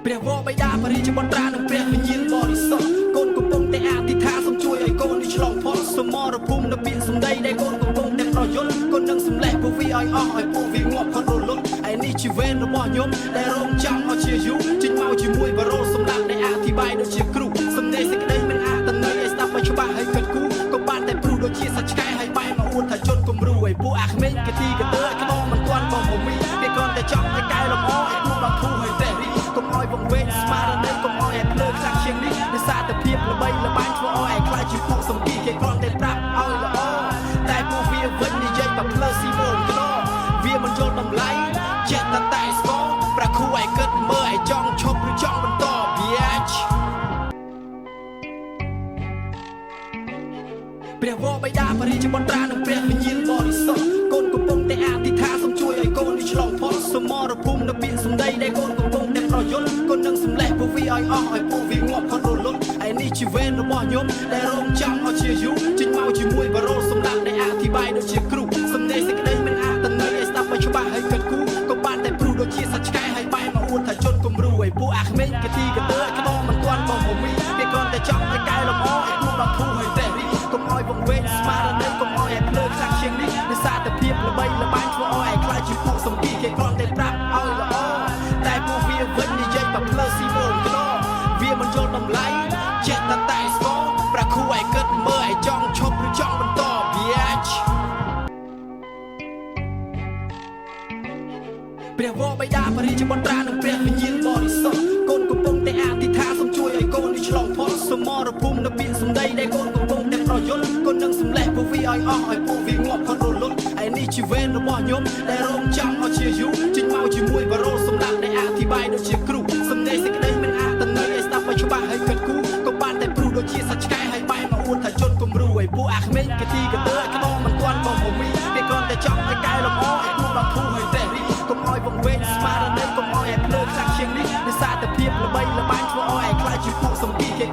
ព្រះវរបិតាបរិជ្ជបុត្រានិងព្រះវិញ្ញាណបរិសុទ្ធកូនកំពុងតែអធិដ្ឋានសូមជួយឲ្យកូននេះឆ្លងផុតសមរភូមិនៅពាក្យសម្ដីដែលកូនកំពុងតែប្រយុទ្ធកូននឹងសម្លេះពួកវាឲ្យអស់ឲ្យពួកវាងាប់ផុតរលត់ឯនេះជាវេនរបស់ខ្ញុំដែលរងចាំមកជាយូរចេញមកជាមួយបរោសម្រាប់ដែលអធិប្បាយដូចជាគ្រូសំណេរសេចក្តីមិនអាចទៅឲ្យស្ដាប់ឲ្យច្បាស់ឲ្យគិតគូរក៏បានតែព្រុសដូចជាសាច់ឆ្កែឲ្យបែរមកអួតថាជន់គំរូឲ្យពួកអាក្មេងកទីកទើខ្នងមិនទាន់បងមីគេគ្រាន់តែចង់ឲ្យកែលម្អឲ្យពួកបាគូឲ្យតែរីកុំឲ្យវង្វេងស្មារតីកុំឲ្យភ្លើខ្លាំងជាងនេះដោយសារតែភាពល្បីល្បាញធ្វើឲ្យខ្លាចជាពួកសំគីគេគ្រាន់តែប្រាប់ឲ្យល្អតែពួកវាវិញនិយាយបើភ្លើស៊ីវងខ្នងវាមិនយល់តម្លៃចេះតែស្គរប្រាគូឲ្យគិតមើលឲ្យចង់ឈប់ឬចង់បន្តព្រះវរបិតាបរិជ្ជបុត្រានិងព្រះវិញ្ញាណបរិសុទ្ធកូនកំពុងតែអធិដ្ឋានសូមជួយឲ្យកូននេះឆ្លងផុតសមរភូមិនៅពាក្យសម្ដីដែលកូនកំពុងតែប្រយុទ្ធកូននឹងសម្លេះពួកវាឲ្យអស់ឲ្យពួកវាងាប់ផុតរលត់ឯនេះជាវេនរបស់ខ្ញុំដែលរងចាំមកជាយូរចេញមកជាមួយបរោសម្រាប់ដែលអធិប្បាយដូចជាគ្រូសំណេរសេចក្តីមិនអាចទៅឲ្យស្ដាប់ឲ្យច្បាស់ឲ្យគិតគូរក៏បានតែព្រុសដូចជាសាច់ឆ្កែឲ្យបែរមកអួតថាជន់គំរូឲ្យពួកអាក្មេងកទីកទើខ្នងមិនទាន់បងមីគេគ្រាន់តែចង់ឲ្យកែលម្អឲ្យពួកបាគូឲ្យតែរីកុំឲ្យវង្វេងស្មារតីកុំឲ្យភ្លើខ្លាំងជាងនេះដោយសារតែភាពល្បីល្បាញធ្វើឲ្យខ្លាចជាពួកសំគីគេគ្រាន់តែប្រាប់ឲ្យល្អតែពួកវាវិញនិយាយបើភ្លើស៊ីវងខ្នងវាមិនយល់តម្លៃចេះតែស្គរប្រាគូឲ្យគិតមើលឲ្យចង់ឈប់ឬចង់បន្តព្រះវរបិតាបរិជ្ជបុត្រានិងព្រះវិញ្ញាណបរិសុទ្ធកូនកំពុងតែអធិដ្ឋានសូមជួយឲ្យកូននេះឆ្លងផុតសមរភូមិនៅពាក្យសម្ដីដែលកូនកំពុងតែប្រយុទ្ធកូននឹងសម្លេះពួកវាឲ្យអស់ឲ្យពួកវាងាប់ផុតរលត់ឯនេះជាវេនរបស់ខ្ញុំដែលរងចាំមកជាយូរចេញមកជាមួយបរោសម្រាប់ដែលអធិប្បាយដូចជាគ្រូសំណេរសេចក្តីមិនអាចទៅឲ្យស្ដាប់ឲ្យច្បាស់ឲ្យគិតគូរក៏បានតែព្រុសដូចជាសាច់ឆ្កែឲ្យបែរមកអួតថាជន់គំរូឲ្យពួកអាក្មេងកទីកទើខ្នងមិនទាន់បងមីគេគ្រាន់តែចង់ឲ្យកែលម្អឲ្យពួកបាគូឲ្យតែរីកុំឲ្យវង្វេងស្មារតីកុំឲ្យភ្លើខ្លាំងជាងនេះដោយសារតែភាពល្បីល្បាញធ្វើឲ្យខ្លាចជាពួកសំគីគេ